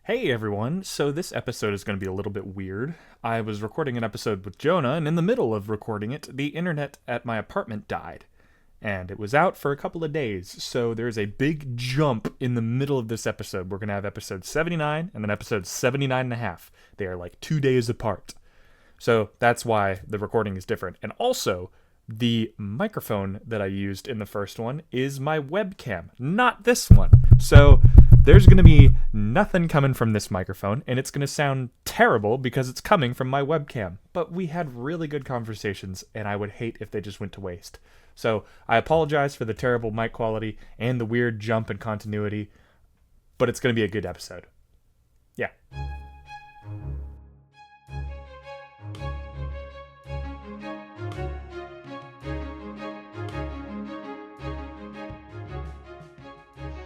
Hey everyone, so this episode is going to be a little bit weird. I was recording an episode with Jonah, and in the middle of recording it, the internet at my apartment died. And it was out for a couple of days, so there's a big jump in the middle of this episode. We're going to have episode 79 and then episode 79 and a half. They are like 2 days apart. So that's why the recording is different. And also, the microphone that I used in the first one is my webcam, not this one. So there's going to be nothing coming from this microphone, and it's going to sound terrible because it's coming from my webcam. But we had really good conversations, and I would hate if they just went to waste. So I apologize for the terrible mic quality and the weird jump in continuity, but it's going to be a good episode. Yeah.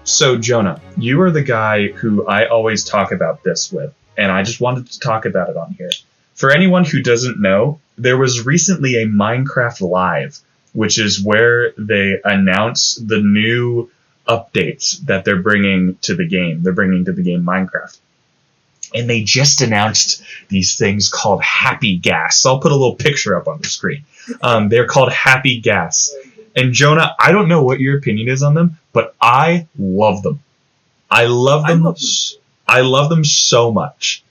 So, Jonah, you are the guy who I always talk about this with, and I just wanted to talk about it on here. For anyone who doesn't know, there was recently a Minecraft Live, which is where they announce the new updates that they're bringing to the game. They're bringing to the game Minecraft. And they just announced these things called Happy Gas. So I'll put a little picture up on the screen. They're called Happy Gas. And Jonah, I don't know what your opinion is on them, but I love them. I love them. I love them so much.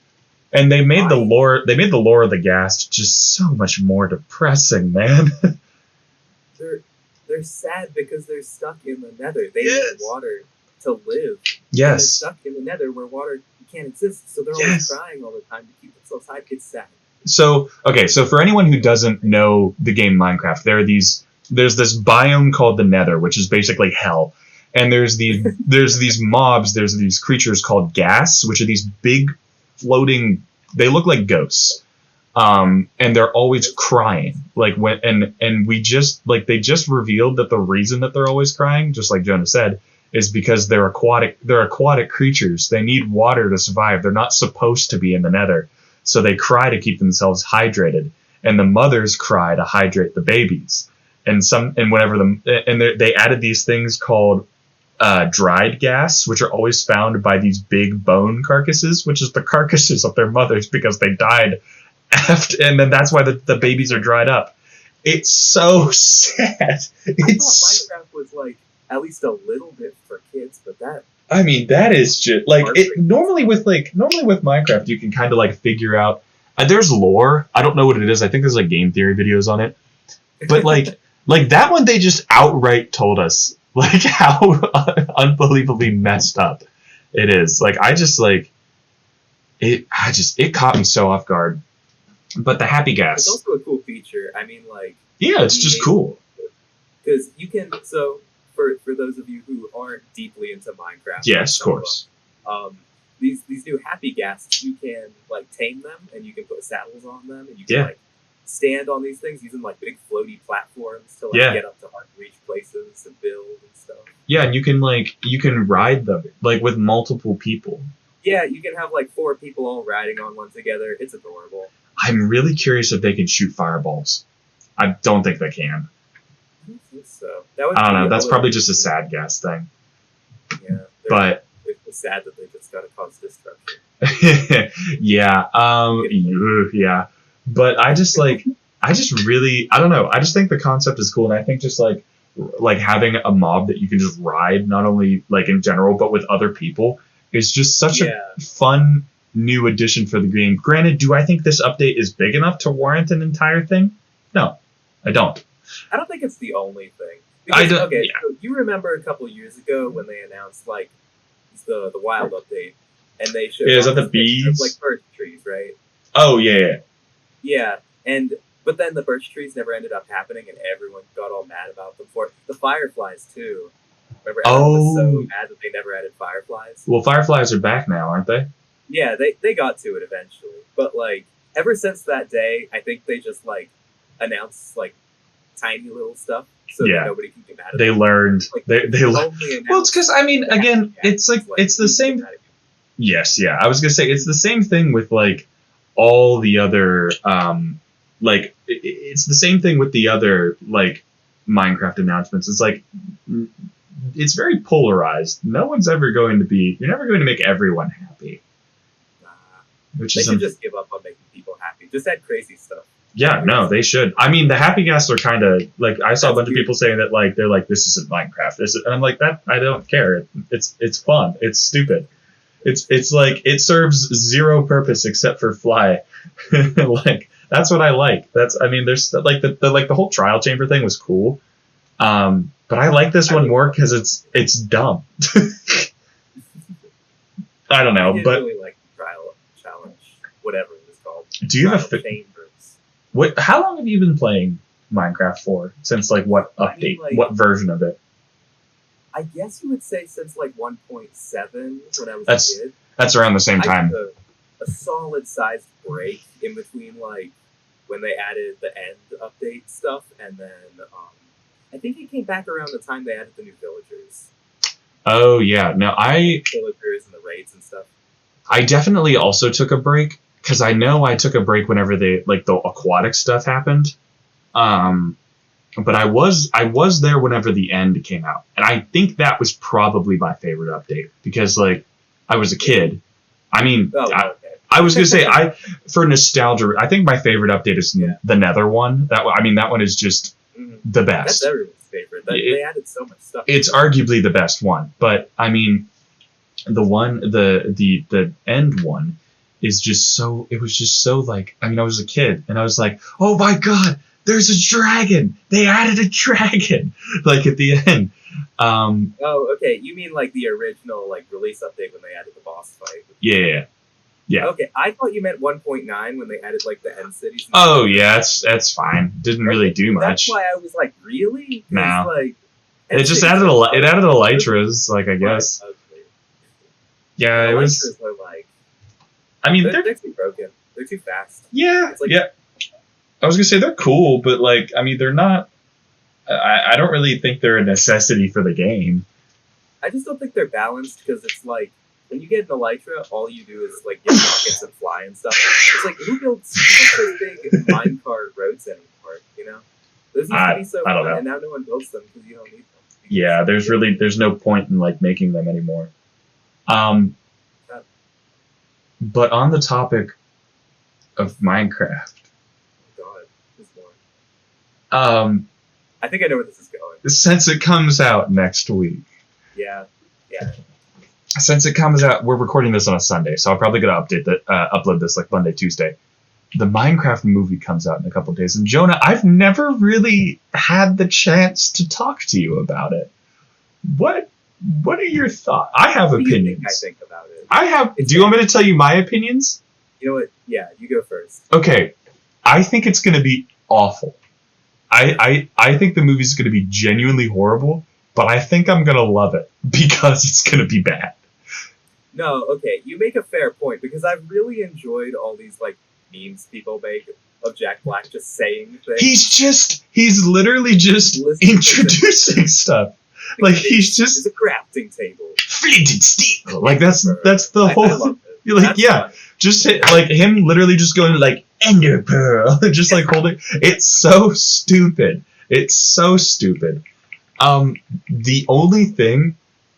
And they made the lore. They made the lore of the gas just so much more depressing, man. They're sad because they're stuck in the Nether. They need water to live. Yes. And they're stuck in the Nether where water can't exist, so they're always crying all the time to keep themselves hyped. It's sad. So for anyone who doesn't know the game Minecraft, there's this biome called the Nether, which is basically hell. And there's these mobs, there's these creatures called gas, which are these big floating, they look like ghosts. And they're always crying. They just revealed that the reason that they're always crying, just like Jonah said, is because they're aquatic creatures. They need water to survive. They're not supposed to be in the Nether. So they cry to keep themselves hydrated. And the mothers cry to hydrate the babies. They added these things called dried gas, which are always found by these big bone carcasses, which is the carcasses of their mothers because they died after, and then that's why the babies are dried up. It's so sad. I thought Minecraft was like at least a little bit for kids, but that is just like it. Normally with Minecraft, you can kind of like figure out. There's lore. I don't know what it is. I think there's like game theory videos on it, but like that one, they just outright told us like how unbelievably messed up it is. Like it caught me so off guard. But the Happy Gas. It's also a cool feature. I mean, it's just cool. Because you can, so for those of you who aren't deeply into Minecraft. Yes, of course. These new Happy Gas, you can tame them and you can put saddles on them and you can stand on these things using big floaty platforms to get up to hard to reach places and build and stuff. Yeah, and you can ride them with multiple people. Yeah, you can have 4 people all riding on one together. It's adorable. I'm really curious if they can shoot fireballs. I don't think they can. I don't think so. I don't know. That's probably just a sad gas thing. Yeah, but it's sad that they just got to cause destruction. Yeah. Yeah. But I don't know. I just think the concept is cool, and I think just like having a mob that you can just ride, not only in general, but with other people, is just such a fun new addition for the game. Granted, do I think this update is big enough to warrant an entire thing? No, I don't. I don't think it's the only thing. Because, so you remember a couple years ago when they announced the wild update, and they showed is that the bees? Birch trees, right? Oh yeah. Yeah, but then the birch trees never ended up happening, and everyone got all mad about them for it. The fireflies too. Remember, everyone was so mad that they never added fireflies. Well, fireflies are back now, aren't they? Yeah, they got to it eventually, but ever since that day, I think they just announced tiny little stuff so that nobody can get mad at them. They learned. They learned. Well, it's because again, it's the same. Yes, yeah. I was gonna say it's the same thing with all the other it's the same thing with the other Minecraft announcements. It's it's very polarized. You're never going to make everyone happy. which They is should just give up on making people happy. Just add crazy stuff. yeah, no, they should. I mean, the happy gas are kind of like I saw a bunch of people saying that like they're like this isn't Minecraft. And I'm like that I don't care. It's fun. It's stupid. It's like it serves zero purpose except for fly. Like that's what I like. That's I mean, there's like the whole trial chamber thing was cool. But I like this one more because it's dumb. I don't know, I but really like the trial challenge, whatever it is called. do you have chambers? what? How long have you been playing Minecraft for? Since like what update? I mean, like, what version of it? I guess you would say since like 1.7 when I was a kid. That's around the same I time. took a solid sized break in between like when they added the end update stuff, and then I think it came back around the time they added the new villagers. Oh yeah, no, Villagers and the raids and stuff. I definitely also took a break because I know I took a break whenever the aquatic stuff happened. But I was there whenever the end came out, and I think that was probably my favorite update because like I was a kid. I mean, okay. I was gonna say for nostalgia, I think my favorite update is the Nether one. That one is just the best. That's everyone's favorite. They added so much stuff. It's arguably the best one, but I mean, the end one is just so. It was just so like. I mean, I was a kid, and I was like, oh my god. There's a dragon. They added a dragon, like at the end. Oh, okay. You mean like the original like release update when they added the boss fight? Yeah. Okay, I thought you meant 1.9 when they added like the end cities. Oh yeah, that's fine. Didn't really do much. That's why I was like, really? No. Like, it just added elytras, like I guess. Yeah, it was. Elytras are like. I mean, they're too broken. They're too fast. Yeah. Yeah. I was gonna say they're cool, but like, I mean, they're not. I don't really think they're a necessity for the game. I just don't think they're balanced because it's like when you get an elytra, all you do is like get rockets and fly and stuff. It's like who builds those big minecart roads anymore? You know, those used to be so fun, and now no one builds them because you don't need them. Yeah, there's no point in like making them anymore. But on the topic of Minecraft. I think I know where this is going. Since it comes out next week. Yeah. Since it comes out, we're recording this on a Sunday, so I'm probably gonna upload this like Monday, Tuesday. The Minecraft movie comes out in a couple of days, and Jonah, I've never really had the chance to talk to you about it. What are your thoughts? I have opinions. Do you think I think about it? Do you want me to tell you my opinions? You know what? Yeah, you go first. Okay, I think it's gonna be awful. I think the movie's going to be genuinely horrible, but I think I'm going to love it because it's going to be bad. No, okay, you make a fair point because I've really enjoyed all these like memes people make of Jack Black just saying things. He's literally just introducing stuff. Like he's just it's a crafting table. Flinted steel. Like that's the whole. You're like Fun. Just like him literally just going like Ender Pearl, just like holding. It's so stupid. It's so stupid. The only thing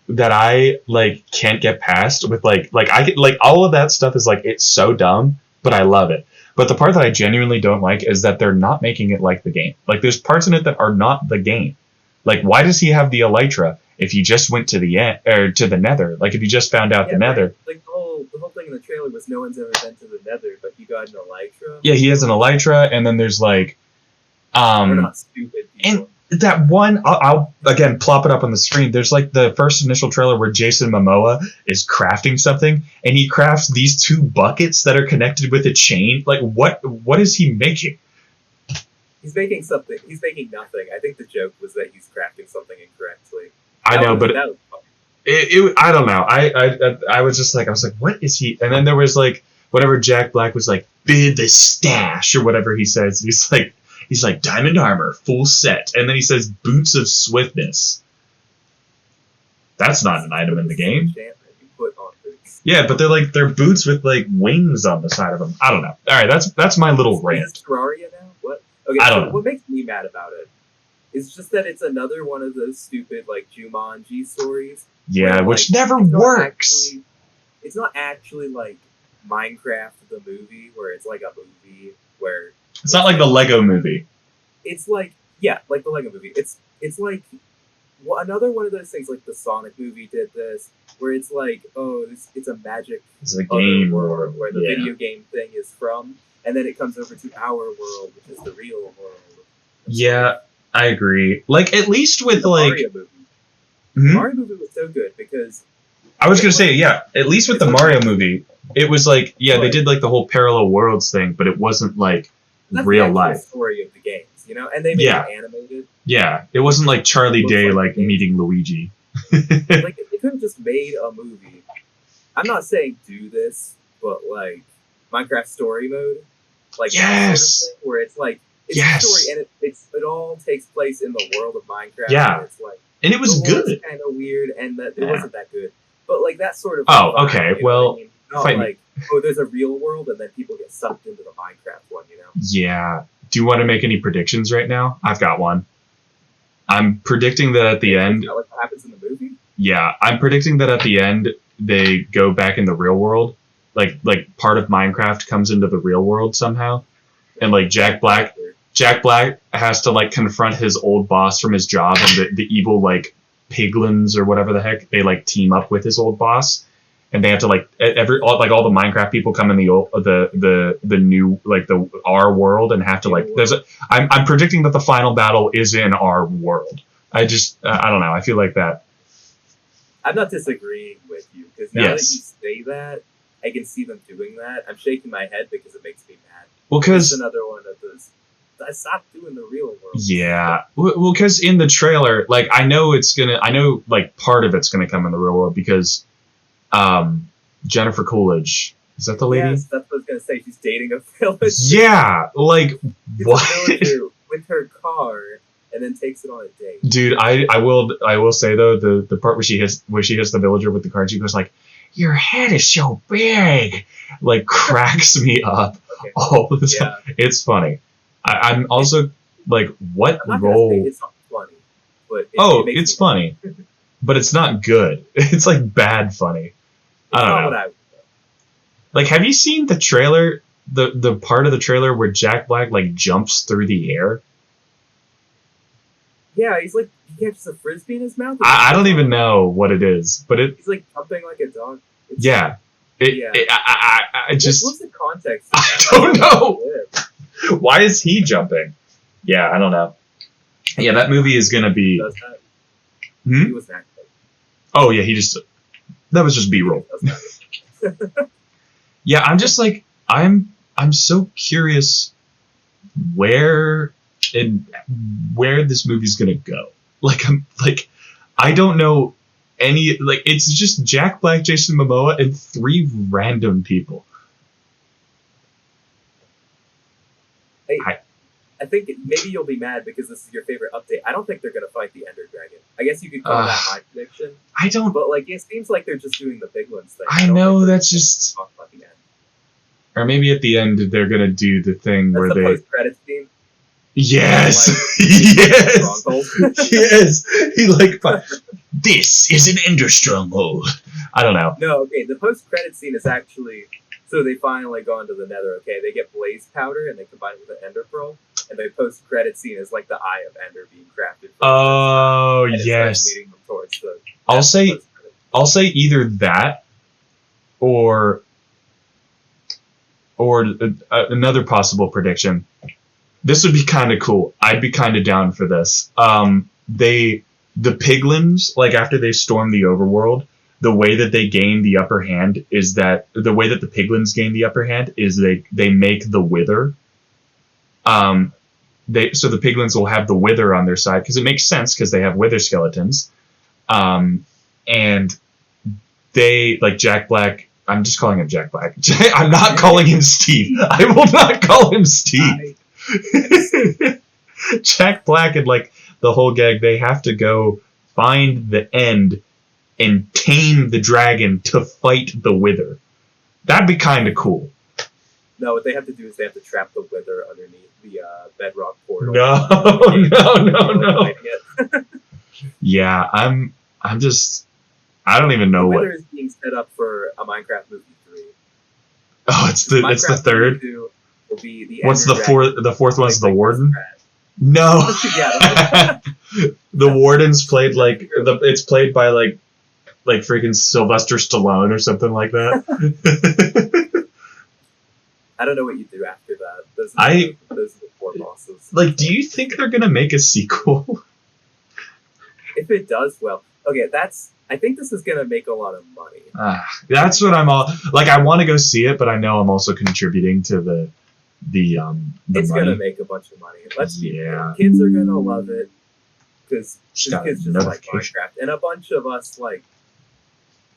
that I like can't get past with like I get like all of that stuff is like it's so dumb, but I love it. But the part that I genuinely don't like is that they're not making it like the game. Like there's parts in it that are not the game. Like why does he have the elytra if he just went to the end or to the Nether? Like if he just found out the Nether. Right. Like the whole thing in the trailer was no one's ever been to the Nether, but he got an elytra. Yeah, he has an elytra, and then there's like, We're not stupid people. And that one, I'll again plop it up on the screen. There's like the first initial trailer where Jason Momoa is crafting something, and he crafts these two buckets that are connected with a chain. Like what is he making? He's making something. He's making nothing. I think the joke was that he's crafting something incorrectly. I know, but I don't know. I was just like, I was like, what is he? And then there was like, whatever Jack Black was like, bid the stash or whatever he says. He's like diamond armor, full set. And then he says boots of swiftness. That's not an item in the game. Yeah, but they're boots with like wings on the side of them. I don't know. All right, that's my little rant. Is Terraria now? What? Okay, I don't know. What makes me mad about it is just that it's another one of those stupid like Jumanji stories. Yeah, where, which like, never works. It's not actually like Minecraft the movie, where it's like a movie where It's not like the Lego movie. it's like like the Lego movie. It's like another one of those things, like the Sonic movie did this, where it's like, oh, it's a magic It's a game world where the video game thing is from, and then it comes over to our world, which is the real world. Yeah, I agree. Like, at least with the like Mario movie. Hmm? The Mario movie was so good because I was gonna say, yeah, at least with the Mario movie, it was like, yeah, they did like the whole parallel worlds thing, but it wasn't like that's real the actual life. story of the games, you know, and they made it animated. Yeah, it wasn't like Charlie Day like meeting Luigi. Like, they could have just made a movie. I'm not saying do this, but like Minecraft story mode, like that sort of thing, where it's like it's a story and it all takes place in the world of Minecraft. Yeah, and it's like, and it was good. Kind of weird, and that it wasn't that good. But like that sort of. Oh, okay. Well, not like there's a real world, and then people get sucked into the Minecraft one, you know? Yeah. Do you want to make any predictions right now? I've got one. I'm predicting that at the end. Like what happens in the movie? Yeah, I'm predicting that at the end they go back in the real world. Like part of Minecraft comes into the real world somehow, and like Jack Black has to like confront his old boss from his job, and the evil like piglins or whatever the heck, they like team up with his old boss, and they have to like all the Minecraft people come in the new like our world and have to like I'm predicting that the final battle is in our world. I don't know. I feel like that. I'm not disagreeing with you because now that you say that, I can see them doing that. I'm shaking my head because it makes me mad. Well, because another one of those. I stopped doing the real world. Yeah, well, because in the trailer, like I know like part of it's gonna come in the real world because, Jennifer Coolidge, is that the lady? Yes, that's what I was gonna say. She's dating a villager. Yeah, like she's what? A villager with her car, and then takes it on a date. Dude, I will say though the part where she hits the villager with the car, and she goes like, "Your head is so big," like cracks me up all the time. Yeah. It's funny. I'm also like, what role? It's not funny, but it's funny, but it's not good. It's like bad funny. I don't know. Like, have you seen the trailer? The part of the trailer where Jack Black like jumps through the air. Yeah, he's like he catches a frisbee in his mouth. I don't even know what it is, but he's like jumping like a dog. I just what's the context? I don't know. Why is he jumping? Yeah, I don't know. Yeah, that movie is gonna be. Does that? Hmm? He was an actor. Oh yeah, that was just B-roll. Yeah, I'm just like I'm so curious where this movie's gonna go. Like I don't know any it's just Jack Black, Jason Momoa, and 3 random people. I think maybe you'll be mad because this is your favorite update. I don't think they're going to fight the Ender Dragon. I guess you could call that my prediction. I don't... But, like, it seems like they're just doing the big ones thing. I know, that's just... Talk about the end. Or maybe at the end they're going to do the thing where the they... post-credits scene. Yes! Yes! He like... This is an Ender Stronghold. I don't know. No, okay, the post-credit scene is actually... So they finally go into the Nether, okay? They get blaze powder and they combine it with the Ender Pearl. And the post-credit scene is like the Eye of Ender being crafted. Oh, yes. Leading them towards the I'll say either that or another possible prediction. This would be kind of cool. I'd be kind of down for this. The piglins, like after they storm the overworld, the way that they gain the upper hand is that the way that the piglins gain the upper hand is they make the wither. So the piglins will have the wither on their side because it makes sense because they have wither skeletons. And they like Jack Black. I'm just calling him Jack Black. I'm not calling him Steve. I will not call him Steve. Jack Black and like the whole gang, they have to go find the end and tame the dragon to fight the wither. That'd be kind of cool. No, what they have to do is they have to trap the wither underneath the bedrock portal. No. Yeah, I'm just... I don't even know the what... wither is being set up for a Minecraft movie 3. it's the Minecraft third. 2 will be the What's the Ender fourth? Dragon, The fourth one's the like warden. Scratch. No. Yeah. The warden's played like it's played by like freaking Sylvester Stallone or something like that. I don't know what you do after that. Those are the 4 bosses. Like, do you think they're gonna make a sequel? If it does well, okay, I think this is gonna make a lot of money. That's what I'm all like. I want to go see it, but I know I'm also contributing to the it's money. gonna make a bunch of money. Kids are gonna love it because kids just like Minecraft, and a bunch of us like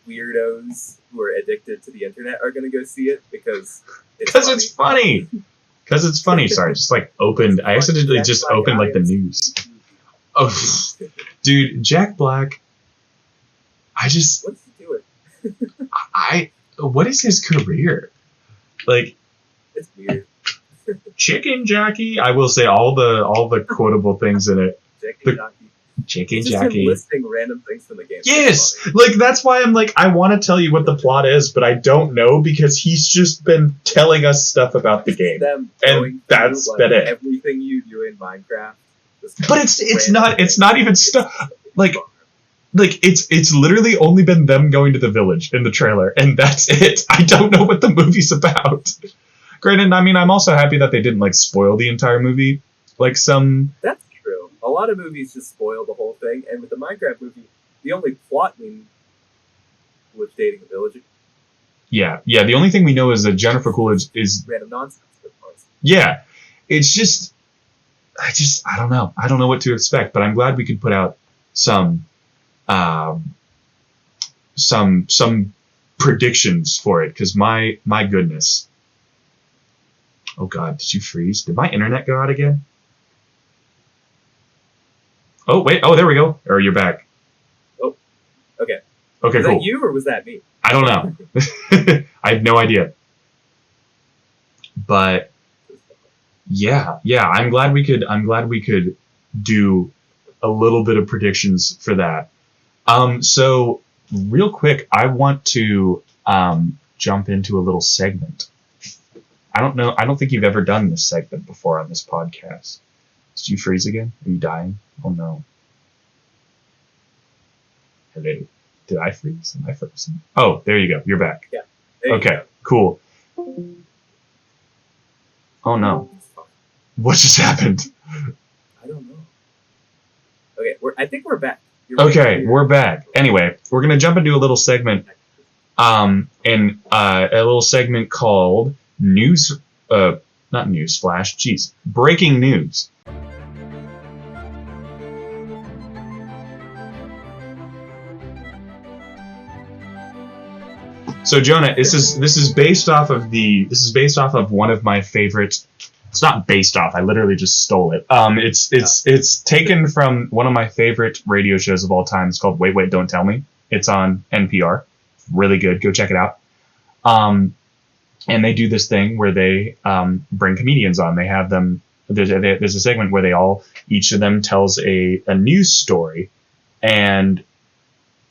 weirdos who are addicted to the internet are gonna go see it because it's funny. Because it's funny. Sorry, just like opened. I accidentally just opened like the news. Oh, dude, Jack Black. What's he doing? What is his career? Like, it's weird. Chicken Jockey. I will say all the quotable things in it. Chicken just Jockey. Him listing random things from the game. Yes, like that's why I'm like I want to tell you what the plot is, but I don't know because he's just been telling us stuff about the game, and that's been it. Everything you do in Minecraft. But it's not even stuff like it's literally only been them going to the village in the trailer, and that's it. I don't know what the movie's about. Granted, I mean, I'm also happy that they didn't like spoil the entire movie, like some. That's true. A lot of movies just spoil the whole thing, and with the Minecraft movie, the only plot was dating a villager. Yeah. The only thing we know is that Jennifer Coolidge is random nonsense. Yeah, it's just. I don't know. I don't know what to expect, but I'm glad we could put out some predictions for it because my goodness. Oh God, did you freeze? Did my internet go out again? Oh wait, there we go. Or you're back. Oh, okay. Okay, was cool. that you or was that me? I don't know. I have no idea. But yeah, I'm glad we could do a little bit of predictions for that. So real quick, I want to jump into a little segment. I don't think you've ever done this segment before on this podcast. Did you freeze again? Are you dying? Oh no. Hello. Did I freeze? Am I frozen? Oh, there you go. You're back. Yeah. Okay, cool. Oh no. What just happened? I don't know. Okay, I think we're back. We're back. Anyway, we're gonna jump into a little segment, a little segment called news. Not news flash. Jeez, breaking news. So Jonah, this is based off of one of my favorite. It's not based off. I literally just stole it. It's taken from one of my favorite radio shows of all time. It's called Wait, Wait, Don't Tell Me. It's on NPR. Really good. Go check it out. And they do this thing where they bring comedians on. They have them. There's a segment where each of them tells a news story, and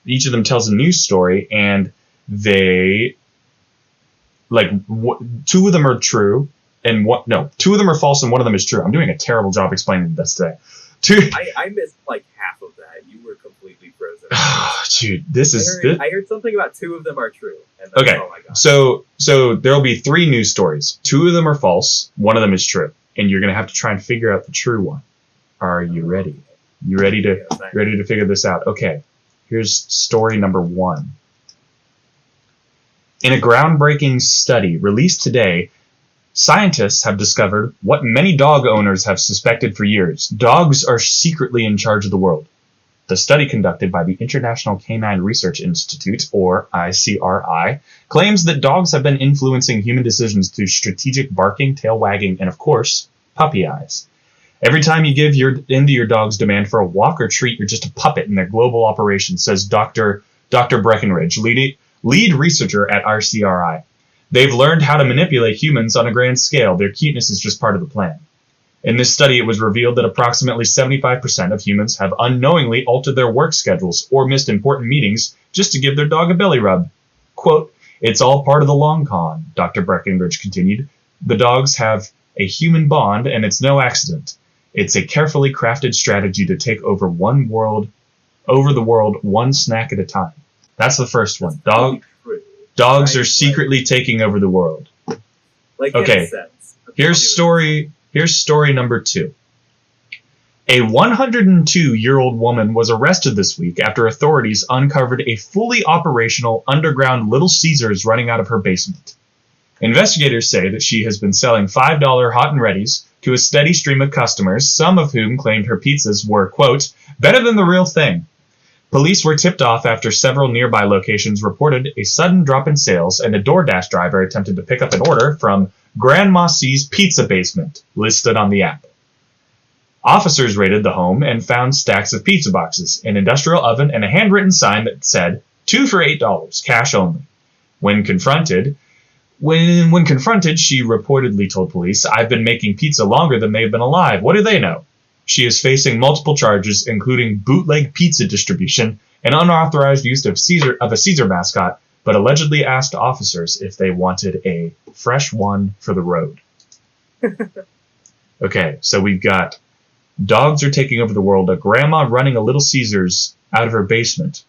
each of them tells a news story, and they two of them are true. And two of them are false and one of them is true. I'm doing a terrible job explaining this today. I missed like half of that. You were completely frozen. Dude, I heard something about two of them are true. And that's okay, all I got. so there'll be 3 news stories. 2 of them are false. One of them is true. And you're gonna have to try and figure out the true one. Are you ready? You ready to figure this out? Okay. Here's story number 1. In a groundbreaking study released today, scientists have discovered what many dog owners have suspected for years. Dogs are secretly in charge of the world. The study conducted by the International Canine Research Institute, or ICRI, claims that dogs have been influencing human decisions through strategic barking, tail wagging, and of course, puppy eyes. Every time you give in to your dog's demand for a walk or treat, you're just a puppet in their global operation, says Dr. Breckenridge, lead researcher at ICRI. They've learned how to manipulate humans on a grand scale. Their cuteness is just part of the plan. In this study, it was revealed that approximately 75% of humans have unknowingly altered their work schedules or missed important meetings just to give their dog a belly rub. Quote, It's all part of the long con, Dr. Breckenridge continued. The dogs have a human bond, and it's no accident. It's a carefully crafted strategy to take over the world, one snack at a time. That's the first one. Dogs are secretly taking over the world. Okay, here's story number 2. A 102-year-old woman was arrested this week after authorities uncovered a fully operational underground Little Caesars running out of her basement. Investigators say that she has been selling $5 hot and readies to a steady stream of customers, some of whom claimed her pizzas were, quote, better than the real thing. Police were tipped off after several nearby locations reported a sudden drop in sales, and a DoorDash driver attempted to pick up an order from Grandma C's Pizza Basement, listed on the app. Officers raided the home and found stacks of pizza boxes, an industrial oven, and a handwritten sign that said, 2 for $8, cash only. When confronted, she reportedly told police, I've been making pizza longer than they've been alive. What do they know? She is facing multiple charges, including bootleg pizza distribution and unauthorized use of a Caesar mascot, but allegedly asked officers if they wanted a fresh one for the road. Okay, so we've got dogs are taking over the world, a grandma running a Little Caesars out of her basement,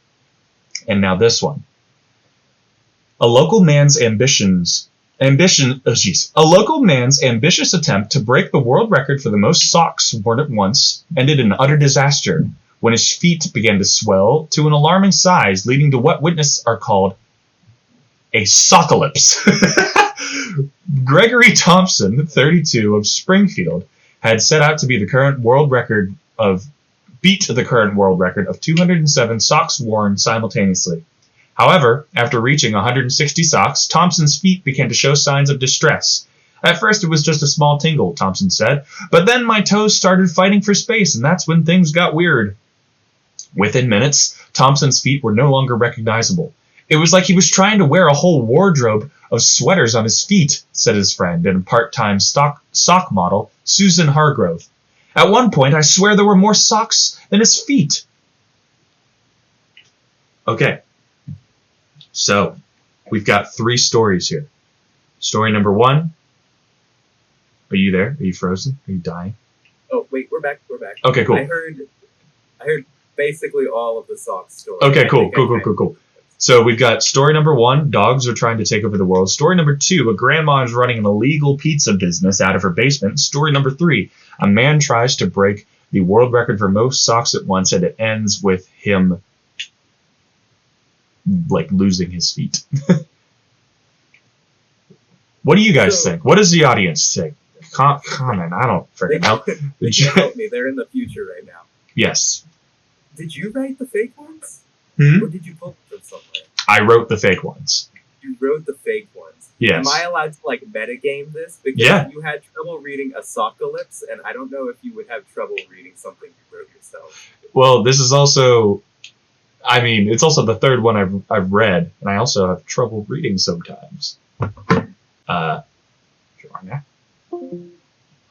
and now this one. A local man's ambitious attempt to break the world record for the most socks worn at once ended in utter disaster when his feet began to swell to an alarming size, leading to what witnesses are called a sockalypse. Gregory Thompson, 32, of Springfield, had set out to beat the current world record of 207 socks worn simultaneously. However, after reaching 160 socks, Thompson's feet began to show signs of distress. At first, it was just a small tingle, Thompson said, but then my toes started fighting for space, and that's when things got weird. Within minutes, Thompson's feet were no longer recognizable. It was like he was trying to wear a whole wardrobe of sweaters on his feet, said his friend and part-time sock model, Susan Hargrove. At one point, I swear there were more socks than his feet. Okay. So, we've got 3 stories here. Story number 1. Are you there? Are you frozen? Are you dying? Oh, wait, we're back. Okay, cool. I heard basically all of the socks stories. Okay, cool. So we've got story number 1, dogs are trying to take over the world. Story number 2, a grandma is running an illegal pizza business out of her basement. Story number 3, a man tries to break the world record for most socks at once, and it ends with him losing his feet. What do you guys think? What does the audience think? Comment. I don't freaking know. They can help me. They're in the future right now. Yes. Did you write the fake ones? Or did you pull them somewhere? I wrote the fake ones. You wrote the fake ones. Yes. Am I allowed to metagame this? Because you had trouble reading a sockalypse, and I don't know if you would have trouble reading something you wrote yourself. Well, this is also... it's also the 3rd one I've read, and I also have trouble reading sometimes. Jonah? Oh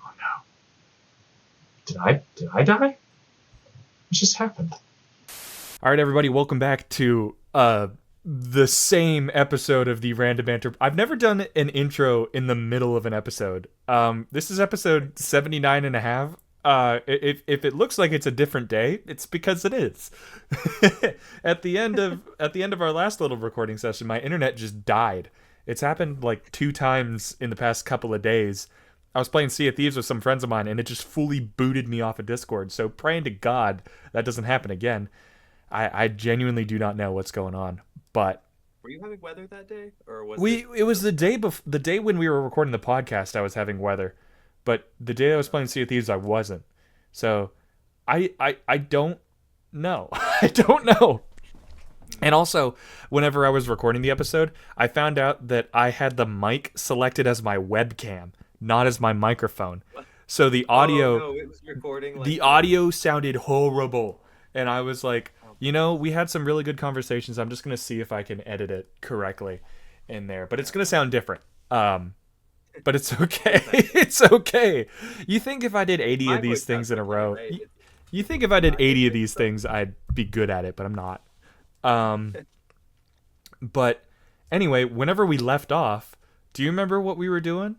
no. Did I die? What just happened? All right, everybody, welcome back to the same episode of the Random Banter. I've never done an intro in the middle of an episode. This is episode 79 and a half. If it looks like it's a different day, it's because it is. At the end of our last little recording session, my internet just died. It's happened 2 times in the past couple of days. I was playing Sea of Thieves with some friends of mine, and it just fully booted me off of Discord. So praying to God that doesn't happen again. I genuinely do not know what's going on. But were you having weather that day, or was it was the day when we were recording the podcast? I was having weather. But the day I was playing Sea of Thieves, I wasn't. So, I don't know. I don't know. And also, whenever I was recording the episode, I found out that I had the mic selected as my webcam, not as my microphone. So the audio, it was recording the audio sounded horrible. And I was like, we had some really good conversations. I'm just going to see if I can edit it correctly in there. But it's going to sound different. But it's okay. It's okay. You think if I did 80 of these things in a row, you think if I did 80 of these things, I'd be good at it, but I'm not. But Anyway, whenever we left off, do you remember what we were doing?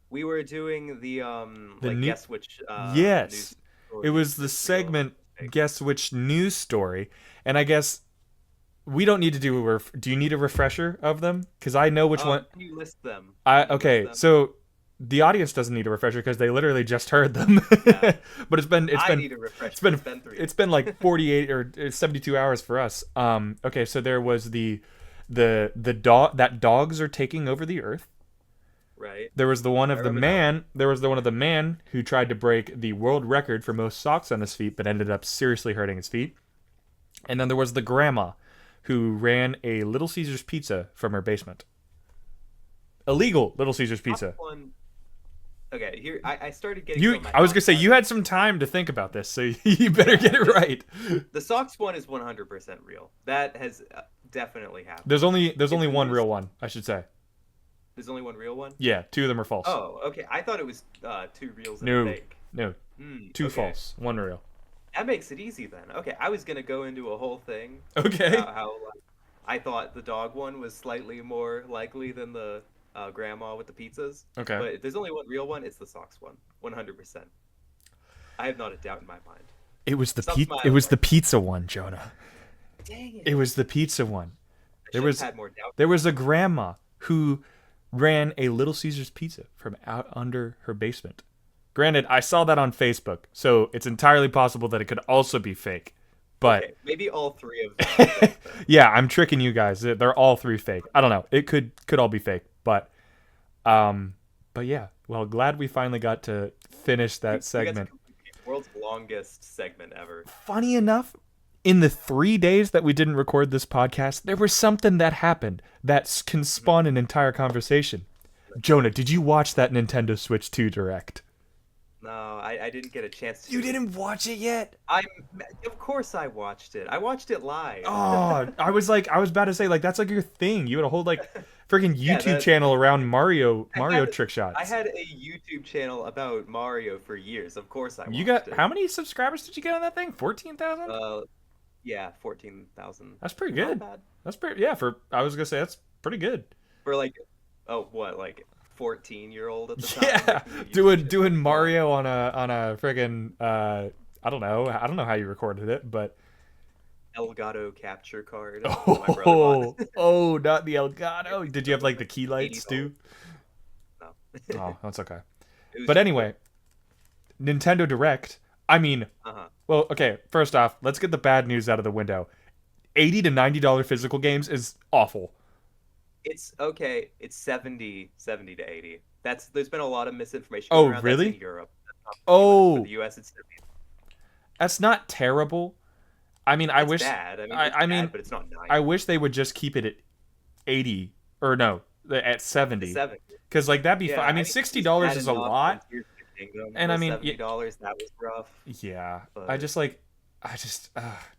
We were doing the The like new guess which news Yes. It story was the is real. segment Fake. Guess Which News Story. And I guess we don't need to do do you need a refresher of them? Cuz I know which one. Can you list them? I Can you list okay, them? so the audience doesn't need a refresher because they literally just heard them. Yeah. But I need a refresher. it's been 3. it's been like 48 or 72 hours for us. Okay, so there was the dog that dogs are taking over the earth. Right. There was the one of I the remember that man. There was the one of the man who tried to break the world record for most socks on his feet, but ended up seriously hurting his feet. And then there was the grandma, who ran a Little Caesars pizza from her basement. Illegal Little Caesars pizza. One. Okay, here I started getting. You, some of my I was gonna thoughts say out. you had some time to think about this, so you better get it right. The socks one is 100% real. That has definitely happened. There's only It's one news. real one, I should say. There's only one real one. Yeah, 2 of them are false. Oh, okay. I thought it was 2 reals and No. a fake. No, 2 okay. false, 1 real. That makes it easy then. Okay, I was gonna go into a whole thing Okay. about how like, I thought the dog one was slightly more likely than the grandma with the pizzas. Okay. But if there's only one real one, it's the socks one, 100%. I have not a doubt in my mind. It was the Stop it smiling, was the Mark. pizza one, Jonah. Dang it! It was the pizza one. I There should was have had more doubt. there was a grandma who ran a Little Caesars pizza from out under her basement. Granted, I saw that on Facebook, so it's entirely possible that it could also be fake. But Okay, maybe all 3 of them. Are fake, then. yeah, I'm tricking you guys. They're all 3 fake. I don't know. It could all be fake, but yeah. Well, glad we finally got to finish that We got to segment. complete the world's longest segment ever. Funny enough, in the 3 days that we didn't record this podcast, there was something that happened that can spawn an entire conversation. Jonah, did you watch that Nintendo Switch 2 Direct? No, I didn't get a chance to. You didn't watch it yet? Of course I watched it. I watched it live. Oh, I was about to say, like, that's like your thing. You had a whole like freaking Yeah, YouTube channel around Mario trick shots. I had a YouTube channel about Mario for years. Of course I watched You got it. how many subscribers did you get on that thing? 14,000? Yeah, 14,000. That's pretty Not good. bad. That's pretty I was gonna say that's pretty good. For like, like 14-year-old at the time. Yeah, making a YouTube doing channel. Mario on a friggin' I don't know how you recorded it, but Elgato capture card. My brother bought. oh, not the Elgato. Did you have like the key lights $80. too? No. Oh, that's okay. It was But just anyway, Nintendo Direct. I mean, like, well, okay. First off, let's get the bad news out of the window. $80 to $90 physical games is awful. It's okay. It's 70 to 80. There's been a lot of misinformation Oh, going around. really? That's in Europe. That's not Oh. for the US, it's 70. That's not terrible. I mean, I It's wish. bad. It's I mean, bad, but it's not 90. I wish they would just keep it at 80 or no, at 70. 70. Because like that'd be Yeah, fun. I mean, it's $60 bad is a enough lot. when Tears of the Kingdom And I was mean, $70. That was rough. Yeah, But- I just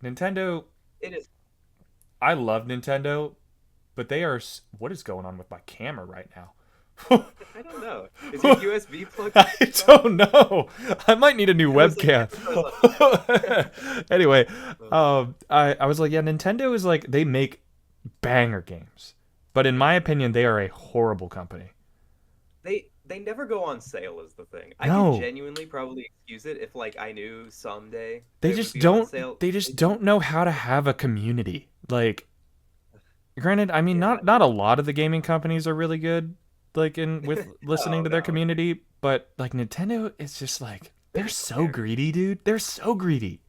Nintendo. It is. I love Nintendo, but they are. What is going on with my camera right now? I don't know. Is your USB plugged? I don't know. I might need a new It was webcam. Anyway, I was like, yeah, Nintendo is like they make banger games, but in my opinion, they are a horrible company. They never go on sale is the thing. I No. can genuinely probably excuse it if like I knew someday They would just be on don't. sale. They just don't know how to have a community. Like, granted, I mean, Yeah. not a lot of the gaming companies are really good. Like with listening No, to their no. community, but like Nintendo, it's just like they're so Fair. greedy, dude. They're so greedy.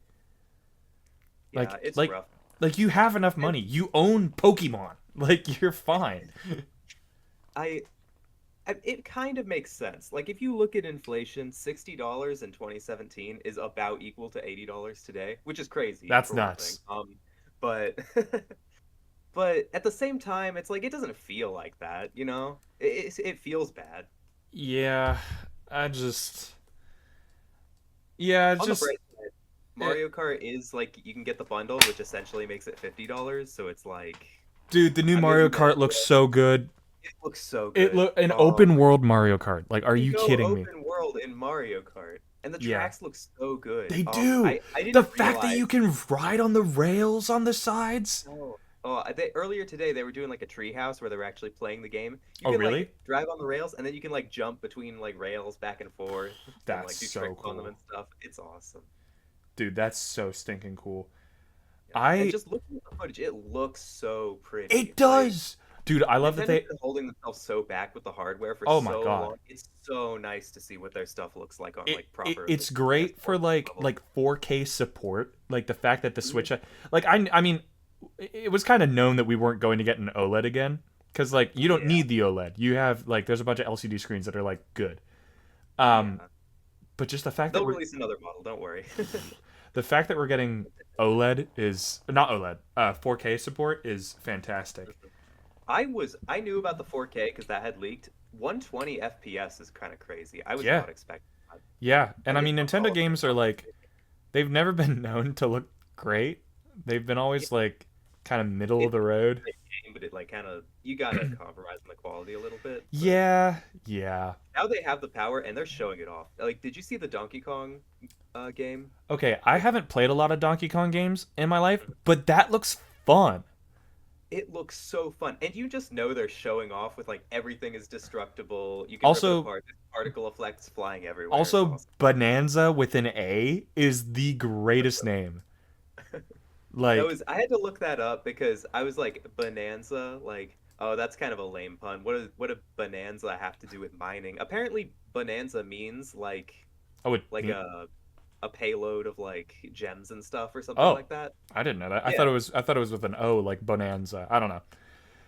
Yeah, like- it's like- rough. Like you have enough money, you own Pokemon. Like you're fine. It kind of makes sense. Like if you look at inflation, $60 in 2017 is about equal to $80 today, which is crazy. That's for one nuts. thing. But but at the same time, it's like it doesn't feel like that, you know? It feels bad. Yeah, I just. Yeah, On just. the bright side, Mario Kart is like you can get the bundle, which essentially makes it $50. So it's like Dude, the new I'm Mario getting that Kart looks so good. it looks so good. It look an Oh, open world Mario Kart. Like, are they you go kidding me? Open world in Mario Kart, and the Yeah. tracks look so good. They Oh, do. I didn't The fact that realize- you can ride on the rails on the sides. Oh, Earlier today they were doing like a treehouse where they were actually playing the game. You Oh, can really? like drive on the rails, and then you can like jump between like rails back and forth and That's like do so tricks on them cool. and stuff. It's awesome. Dude, that's so stinking cool. Yeah. And I just looking at the footage, it looks so pretty. It Like does. Dude, I love that Nintendo's they been holding themselves so back with the hardware for Oh my so god. long. It's so nice to see what their stuff looks like on It, like it proper it's like great for PS4 like level. 4K support. Like the fact that the Mhm. Switch like I mean it was kind of known that we weren't going to get an OLED again cuz like you don't Yeah, need the OLED. You have like there's a bunch of LCD screens that are like good. Um yeah. but just the fact that They'll we're release another model. Don't worry. getting OLED is not OLED. 4K support is fantastic. I knew about the 4K because that had leaked. 120 FPS is kind of crazy. I was Yeah. not expecting that. Yeah. And And I it's mean not Nintendo all of games are like they've never been known to look great. They've been it. always like kind of middle of It's the road. a great game, but it like kind of you gotta compromise on the quality a little bit. But Yeah, yeah. now they have the power and they're showing it off. Like, did you see the Donkey Kong game? Okay, I haven't played a lot of Donkey Kong games in my life, but that looks fun. It looks so fun, and you just know they're showing off with like everything is destructible. You can rip it Also, apart. There's particle effects flying everywhere. It's also awesome. Bonanza with an A is the greatest name. That Like, was I had to look that up because I was like Bonanza, like oh that's kind of a lame pun. What a Bonanza have to do with mining? Apparently Bonanza means oh, like a payload of like gems and stuff or something oh, like that. I didn't know that. Yeah, I thought it was with an O, like Bonanza. I don't know,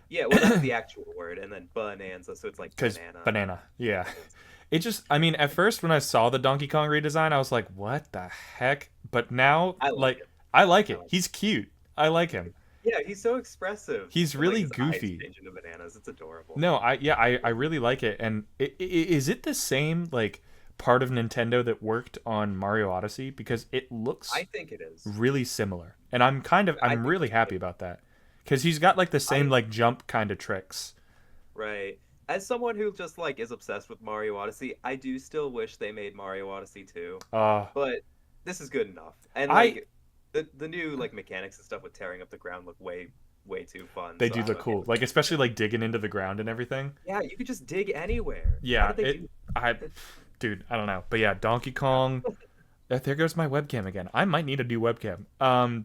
yeah. Well, that's the actual word, and then Bonanza, so it's like cause banana. banana. Yeah, Bonanza. it just. I mean, at first when I saw the Donkey Kong redesign, I was like, what the heck? But now, I like like, it. I like I it. like He's cute. I like him. Yeah, he's so expressive. He's And like really his eyes goofy. change into bananas. It's adorable. No, I really like it. And is it the same like part of Nintendo that worked on Mario Odyssey? Because it looks I think it is. really similar, and I I'm think really so happy too. about that. Because he's got like the same I like jump kind of tricks. right. As someone who just like is obsessed with Mario Odyssey, I do still wish they made Mario Odyssey 2. Uh, But this is good enough. And I like the new like mechanics and stuff with tearing up the ground look way too fun. They So do I'm look okay cool, with like that. especially like digging into the ground and everything. Yeah, you could just dig anywhere. How Yeah, did they it. do I, dude, I don't know, but yeah, Donkey Kong. There goes my webcam again. I might need a new webcam.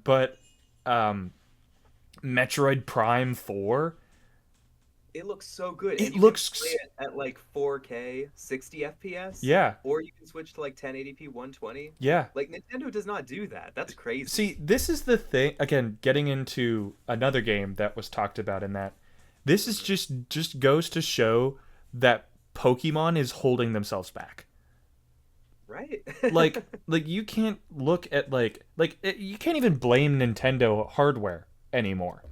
But um, Metroid Prime 4. it looks so good, and It you can play looks it at like 4K, 60 FPS, yeah, or you can switch to like 1080p, 120. yeah. Like Nintendo does not do that. That's crazy. See, this is the thing. Again, getting into another game that was talked about in that. This is Mhm. just goes to show that Pokemon is holding themselves back. Right? Like you can't look at you can't even blame Nintendo hardware anymore.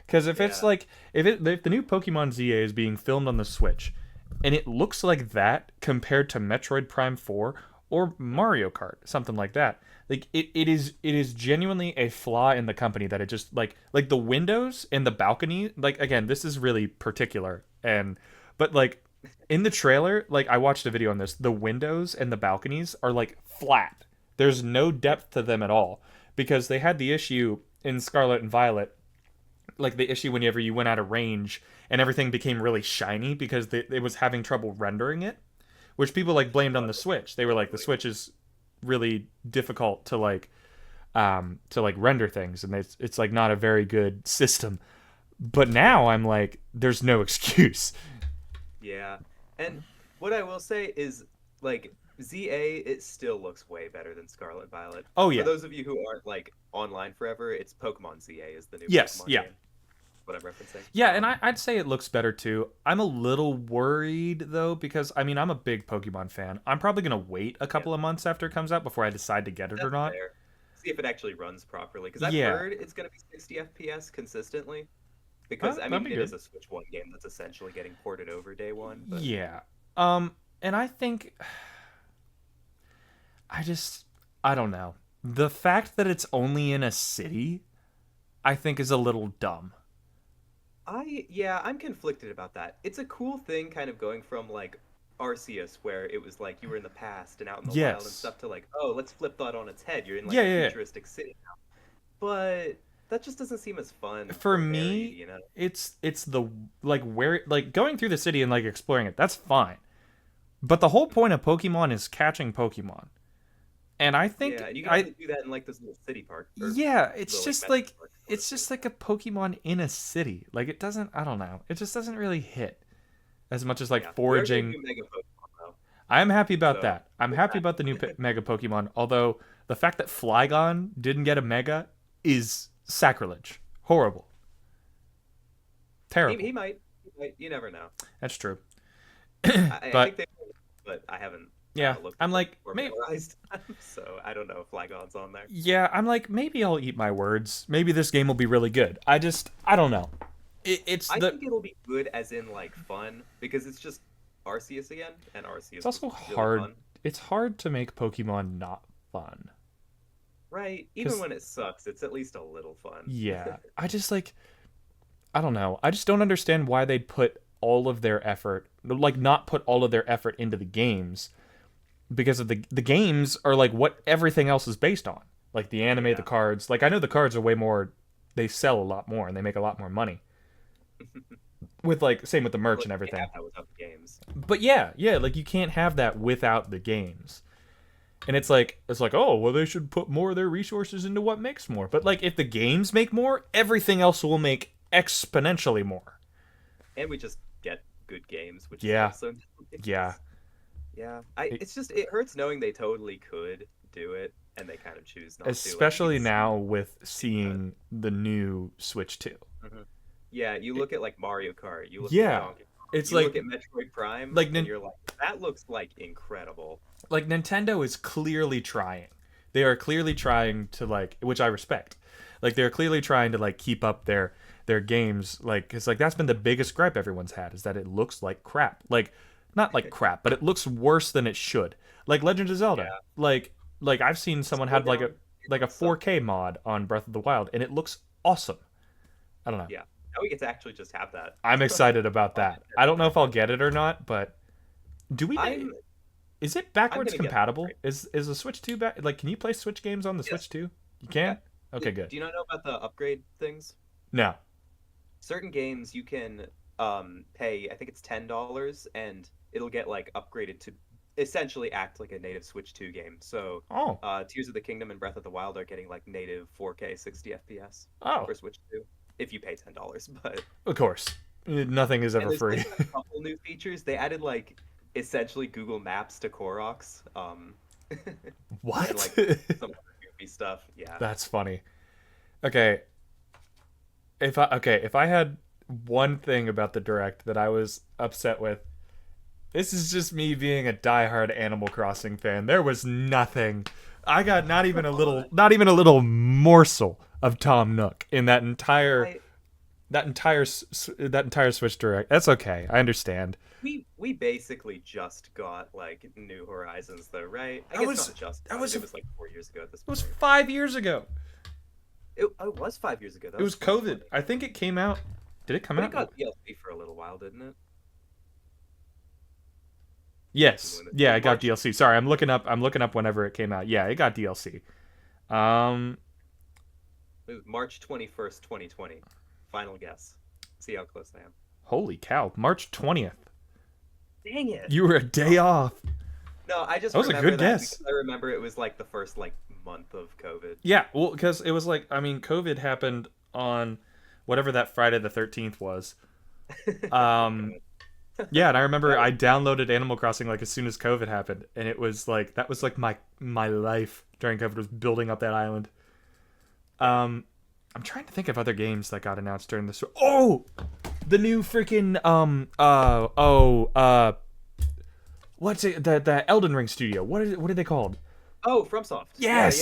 Because if it's Yeah. like if the new Pokemon ZA is being filmed on the Switch, and it looks like that compared to Metroid Prime 4 or Mario Kart, something like that. Like it is genuinely a flaw in the company that it just like the windows and the balcony, like again, this is really particular and but like in the trailer, like I watched a video on this, the windows and the balconies are like flat. There's no depth to them at all because they had the issue in Scarlet and Violet, like the issue whenever you went out of range and everything became really shiny because it was having trouble rendering it, which people like blamed on the Switch. They were like the Switch is really difficult to like render things and it's like not a very good system. But now I'm like there's no excuse. Yeah. And what I will say is like ZA it still looks way better than Scarlet Violet. Oh For yeah. those of you who aren't like online forever, it's Pokemon ZA is the new Yes, Pokemon yeah. game. What I'm referencing. Yeah, and I'd say it looks better too. I'm a little worried though because I mean I'm a big Pokemon fan. I'm probably gonna wait a Yeah, couple of months after it comes out before I decide to get it or that's not. fair. See if it actually runs properly because I've Yeah, heard it's going to be 60 FPS consistently. Because I that'd mean, be it is good. a Switch One game that's essentially getting ported over day one. But Yeah. And I think I just I don't know. The fact that it's only in a city, I think is a little dumb. yeah, I'm conflicted about that. It's a cool thing, kind of going from like Arceus, where it was like you were in the past and out in the wild and Yes. stuff, to like, oh, let's flip that on its head. You're in like Yeah, a yeah, yeah. futuristic city now. But that just doesn't seem as fun For or me, varied, you know? it's the like where like going through the city and like exploring it. That's fine. But the whole point of Pokemon is catching Pokemon. And I think Yeah, and you can only do that in like this little city park or yeah, it's little just metro like park sort of it's thing. just like a Pokemon in a city. Like it doesn't I don't know. It just doesn't really hit as much as like Yeah, we are getting foraging. new Mega Pokemon though, I'm happy about so that. I'm there's happy that. about the new Mega Pokemon, although the fact that Flygon didn't get a Mega is sacrilege. Horrible. He, Terrible. he might, he might. You never know. That's true. I think But they, will, but I haven't yeah, looked I'm at them like or maybe memorized them, so I don't know if Flygon's on there. yeah, I'm like maybe I'll eat my words. Maybe this game will be really good. I don't know. It's I the think it'll be good as in like fun because it's just Arceus again, and it's Arceus was also really hard. fun. It's hard to make Pokemon not fun. Right. Even 'Cause when it sucks, it's at least a little fun. yeah, I just like I don't know. I just don't understand why they'd put all of their effort, like not put all of their effort into the games because of the games are like what everything else is based on. Like the anime, the Yeah. cards. Like I know the cards are way more. They sell a lot more and they make a lot more money. With like same with the merch Well, and you can't everything. have that without the games. But yeah, like you can't have that without the games. And it's like, oh, well they should put more of their resources into what makes more. But like if the games make more, everything else will make exponentially more. And we just get good games, which is Yeah. also Yeah. nice. Yeah. It- It's just it hurts knowing they totally could do it and they kind of choose not to. Like Especially it's now with seeing the new Switch 2. Mhm. Yeah, you look at like Mario Kart, you look Yeah. at Donkey Kong, It's you like look at Metroid Prime, like and you're like, that looks like incredible. like Nintendo is clearly trying. They are clearly trying to like, which I respect. Like they're clearly trying to like keep up their games. Like it's like that's been the biggest gripe everyone's had is that it looks like crap. Like not like crap, but it looks worse than it should. Like Legend of Zelda. Yeah. Like I've seen someone Slow have like a down, like a it's so- 4K mod on Breath of the Wild, and it looks awesome. I don't know. Yeah. Now we get to actually just have that. I'm excited about that. I don't know if I'll get it or not, but do we? I'm Is it backwards gonna get it. compatible? Is the Switch 2 back? Like, can you play Switch games on the Yes. Switch 2? You can? Okay, good. Do you not know about the upgrade things? No. Certain games you can pay, I think it's $10, and it'll get like upgraded to essentially act like a native Switch 2 game. So Oh. Tears of the Kingdom and Breath of the Wild are getting like native 4K 60 FPS Oh. for Switch 2 if you pay $10. But Of course. Nothing is and ever there's free. like, a couple new features. They added like essentially Google Maps to Koroks. And What? some other goofy stuff. Yeah. That's funny. Okay. If I had one thing about the direct that I was upset with, this is just me being a diehard Animal Crossing fan. There was nothing. I got not even a little morsel of Tom Nook in that entire I- that entire Switch direct. That's okay. I understand. We basically just got like New Horizons though, right? I That guess was- not just. that was it a- was like 4 years ago at this It was point. 5 years ago. It was 5 years ago. That It was COVID. 2020. I think it came out. Did it come But it out? got DLC for a little while, didn't it? Yes. Yeah, it got March. DLC. Sorry, I'm looking up whenever it came out. Yeah, it got DLC. Um It was March 21st, 2020. Final guess. See how close I am. holy cow, March 20th. Dang it! You were a day off. No, I just That was a remember good that guess. because I remember it was like the first like month of COVID. Yeah, well, because it was like, I mean, COVID happened on whatever that Friday the 13th was. Yeah, and I remember I downloaded Animal Crossing like as soon as COVID happened, and it was like that was like my life during COVID was building up that island. I'm trying to think of other games that got announced during this. Oh, the new freaking what's it? The Elden Ring studio. What are they called? Oh, FromSoft. Yes.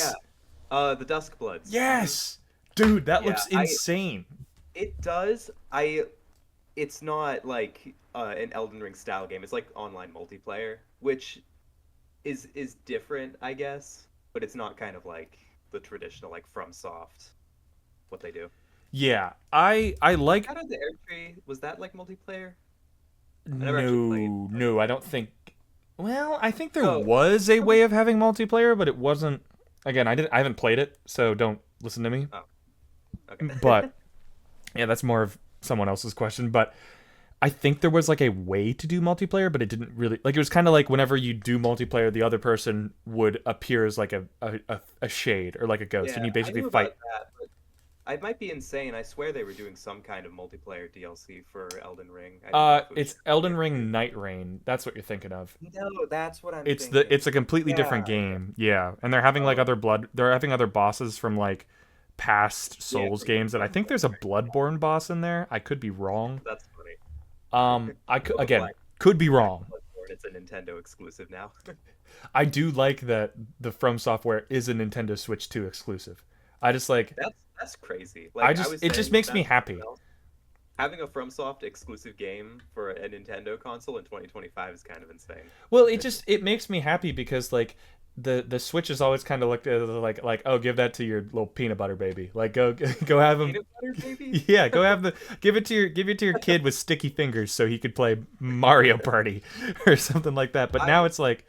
Yeah. The Duskbloods. Yes, dude, that Yeah, looks insane. It does. It's not like an Elden Ring style game. It's like online multiplayer, which is different, I guess. But it's not kind of like the traditional like FromSoft what they do. Yeah, I like. Shadow of the Air Tree, was that like multiplayer? never actually played. No, I don't think. Well, I think there Oh. was a way of having multiplayer, but it wasn't. Again, I haven't played it, so don't listen to me. Oh. Okay. But yeah, that's more of someone else's question. But I think there was like a way to do multiplayer, but it didn't really like. It was kind of like whenever you do multiplayer, the other person would appear as like a shade or like a ghost, and Yeah, you I basically knew fight. about that, but I might be insane. I swear they were doing some kind of multiplayer DLC for Elden Ring. I didn't know if it was It's just Elden DLC. Ring Night Rain. That's what you're thinking of. No, that's what I'm It's thinking. a completely different Yeah. game. Yeah, and they're having like Oh, they're having other bosses from like past yeah, Souls from games, and I from think there's a Bloodborne. Yeah, Bloodborne boss in there. I could be wrong. that's funny. I could, Welcome again, could be back to wrong. Bloodborne. It's a Nintendo exclusive now. I do like that the From Software is a Nintendo Switch 2 exclusive. I just like That's crazy. Like I was it just saying makes that me to happy. someone else, having a FromSoft exclusive game for a Nintendo console in 2025 is kind of insane. Well, it makes me happy because like the Switch is always kind of looked at like oh, give that to your little peanut butter baby. Like go have him. Peanut butter baby? Yeah, go have the give it to your kid with sticky fingers so he could play Mario Party or something like that. But I now it's like,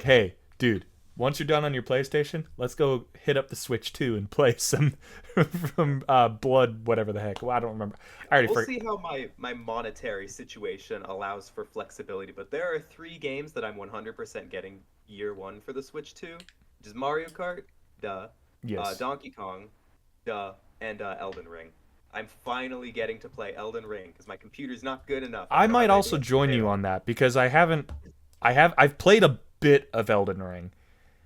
hey, dude, once you're done on your PlayStation, let's go hit up the Switch 2 and play some from Blood, whatever the heck. Well, I don't remember. I already We'll forgot. see how my monetary situation allows for flexibility, but there are 3 games that I'm 100% getting year one for the Switch 2, which is Mario Kart, duh, Yes. Donkey Kong, duh, and Elden Ring. I'm finally getting to play Elden Ring because my computer's not good enough. I don't might have also any join you detail. on that because I've played a bit of Elden Ring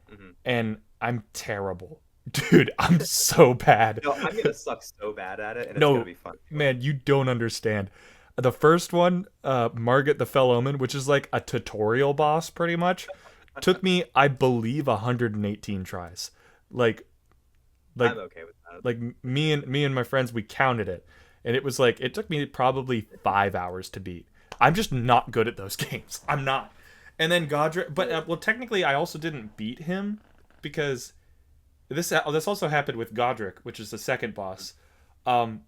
Mhm. and I'm terrible. Dude, I'm so bad. No, I'm gonna suck so bad at it, and it's gonna No, be fun. man, you don't understand. The first one, Margaret the Fell Omen, which is like a tutorial boss pretty much, took me, I believe, 118 tries. Like like I'm okay with that. like me and my friends, we counted it, and it was like it took me probably 5 hours to beat. I'm just not good at those games. I'm not. And then Godric, but well, technically, I also didn't beat him because this also happened with Godric, which is the second boss. Um,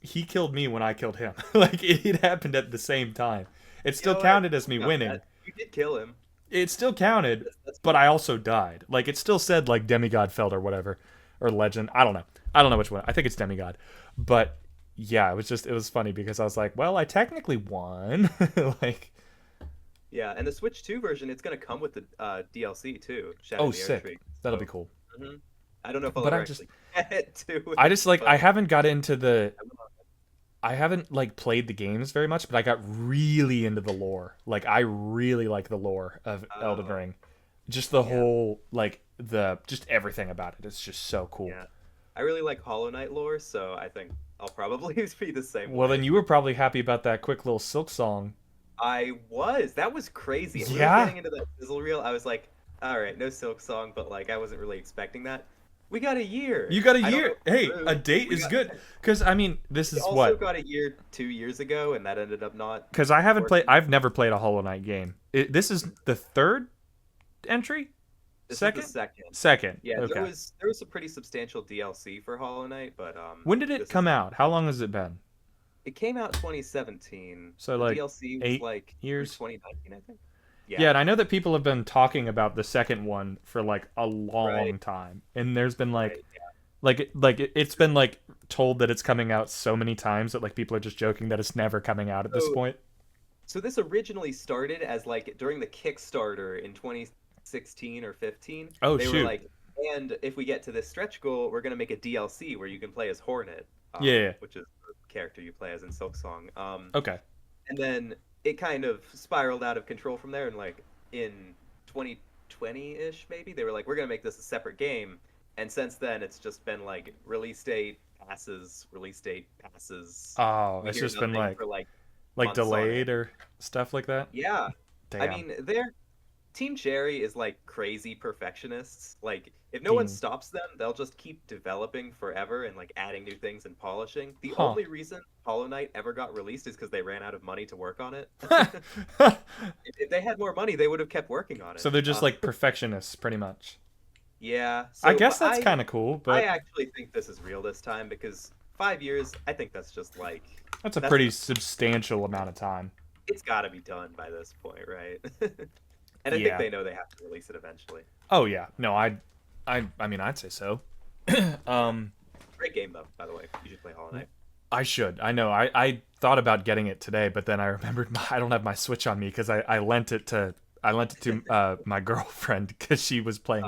he killed me when I killed him. Like it happened at the same time. It You still know what? counted as me No, winning. you did kill him. It still counted, That's but I also died. Like it still said like demigod felt or whatever or legend. I don't know. I don't know which one. I think it's demigod. But yeah, it was funny because I was like, well, I technically won. Like Yeah, and the Switch 2 version, it's gonna come with the DLC too, Shadow oh, of the sick. Erdtree. That'll So, be cool. mhm. I don't know if I'll But ever I just actually get it to I it, just like but I haven't got into the I will. I haven't like played the games very much, but I got really into the lore. Like I really like the lore of Elden Oh, Ring. Just the yeah, whole like the just everything about it. It's just so cool. yeah. I really like Hollow Knight lore, so I think I'll probably be the same Well, then way. you were probably happy about that quick little Silk song. I was. That was crazy. We were Yeah, getting into that sizzle reel. I was like, all right, no Silk Song, but like I wasn't really expecting that. We got a year. you got a I don't know year. if it's Hey, a true. date We is got good. Because I mean, this we is also what. got a year 2 years ago, and that ended up not Because I haven't played. working. I've never played a Hollow Knight game. This is the third entry. This is the Second. second. Second. Yeah, Okay. there was a pretty substantial DLC for Hollow Knight, but When did it this is come out? How long has it been? it came out 2017. So The like DLC was 8 years. 2019, I think. Yeah, Yeah, and I know that people have been talking about the second one for like a right, long time, and there's been right. it's been like told that it's coming out so many times that like people are just joking that it's never coming out at this So point. so this originally started as like during the Kickstarter in 2016 or 15. Oh They were shoot. like, and if we get to this stretch goal, we're gonna make a DLC where you can play as Hornet, Yeah. which is the character you play as in Silksong. Okay. And then it kind of spiraled out of control from there, and like in 2020-ish maybe they were like, we're gonna make this a separate game. And since then it's just been like release date passes. Oh, We it's hear just been nothing for like like months on end. delayed or stuff like that. Yeah, I Damn. mean, their Team Cherry is like crazy perfectionists. Like, if no one Team. stops them, they'll just keep developing forever and like adding new things and polishing. The Huh. only reason Hollow Knight ever got released is because they ran out of money to work on it. If they had more money, they would have kept working on it. So they're just like perfectionists, pretty much. Yeah. I So, guess but that's kind of cool, I but actually think this is real this time because 5 years, I think that's just like that's a that's pretty substantial amount of time. it's got to be done by this point, right? And I think Yeah. they know they have to release it eventually. Oh yeah. No, I mean, I'd say so. um, Great game though, by the way. You should play Hollow Knight. I should. I know. I thought about getting it today, but then I remembered I don't have my Switch on me because I lent it to my girlfriend because she was playing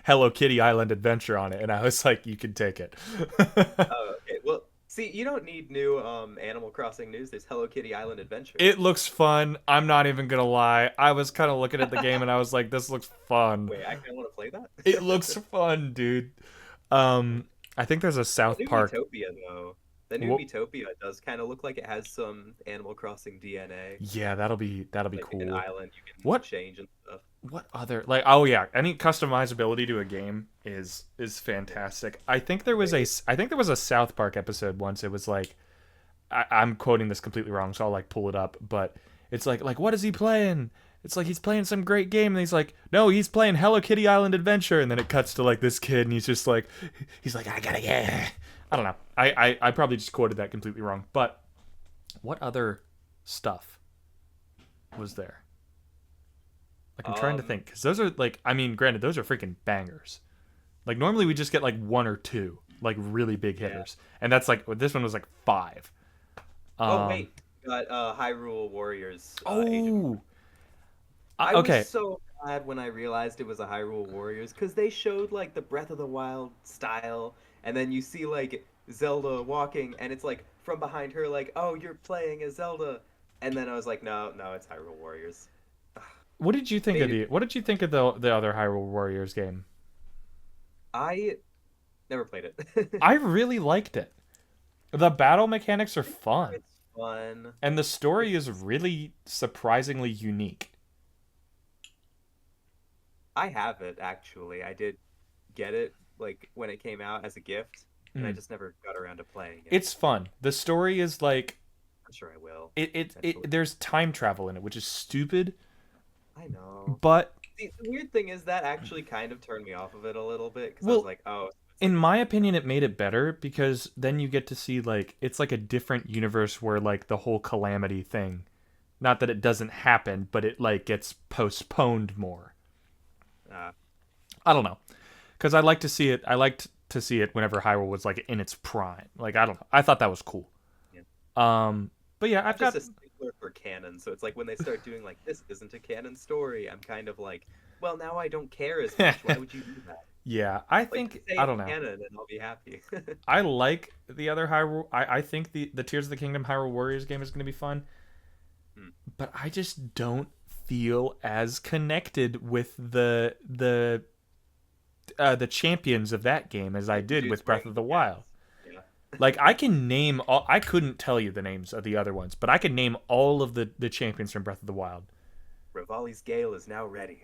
Hello Kitty Island Adventure on it, and I was like, "You can take it." Oh, okay. Well, see, you don't need new Animal Crossing news. There's Hello Kitty Island Adventure. It looks fun. I'm not even gonna lie. I was kind of looking at the game and I was like, "This looks fun." Wait, I kind of want to play that. It looks fun, dude. I think there's a South Park. Utopia though. The new Utopia does kind of look like it has some Animal Crossing DNA. Yeah, that'll be like cool. An island you can change and stuff. What other oh yeah, any customizability to a game is fantastic. I think there was a South Park episode once. It was like I'm quoting this completely wrong, so I'll like pull it up, but it's like what is he playing? It's like he's playing some great game, and he's like, no, he's playing Hello Kitty Island Adventure, and then it cuts to like this kid, and he's like, I gotta get. I don't know. I probably just quoted that completely wrong. But what other stuff was there? Like, I'm trying to think. Because those are, like, I mean, granted, those are freaking bangers. Like, normally we just get, like, 1 or 2, like, really big hitters. Yeah. And that's, like, this one was, like, 5. Wait. Got Hyrule Warriors. Oh! I was so glad when I realized it was a Hyrule Warriors. Because they showed, like, the Breath of the Wild style. And then you see, like, Zelda walking, and it's, like, from behind her, like, oh, you're playing as Zelda. And then I was like, no, it's Hyrule Warriors. What did you think of the other Hyrule Warriors game? I never played it. I really liked it. The battle mechanics are fun. It's fun. And the story is really surprisingly unique. I have it, actually. I did get it, like, when it came out as a gift, and I just never got around to playing it. It's fun. The story is, like... I'm sure I will. There's time travel in it, which is stupid. I know. But... The weird thing is that actually kind of turned me off of it a little bit, because I was like, oh... In my opinion, it made it better, because then you get to see, like, it's like a different universe where, like, the whole calamity thing... Not that it doesn't happen, but it, like, gets postponed more. I don't know. Because I liked to see it whenever Hyrule was, like, in its prime. Like, I don't know. I thought that was cool. Yeah. But yeah, I've got a stickler for canon, so it's like when they start doing, like, this isn't a canon story, I'm kind of like, well, now I don't care as much. Why would you do that? Yeah, I think, I don't know. Canon and I'll be happy. I like the other Hyrule. I think the Tears of the Kingdom Hyrule Warriors game is going to be fun. But I just don't feel as connected with the champions of that game as I did with Breath of the Wild. Yeah. Like, I can name all... I couldn't tell you the names of the other ones, but I can name all of the champions from Breath of the Wild. Revali's Gale is now ready.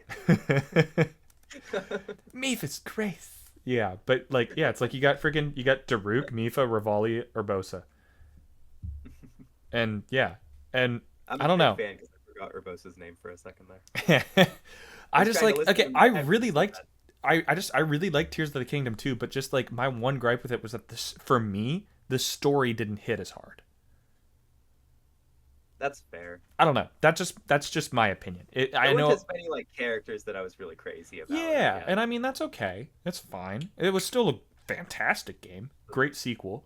Mipha's Grace. Yeah, but, like, yeah, it's like you got Daruk, Mipha, Revali, Urbosa. And, yeah. And I don't know. Fan because I forgot Urbosa's name for a second there. I just like... Okay, I really liked... I really like Tears of the Kingdom too, but just like my one gripe with it was that for me, the story didn't hit as hard. That's fair. I don't know. That's just my opinion. I know as many like characters that I was really crazy about. Yeah, and I mean that's okay. That's fine. It was still a fantastic game. Great sequel.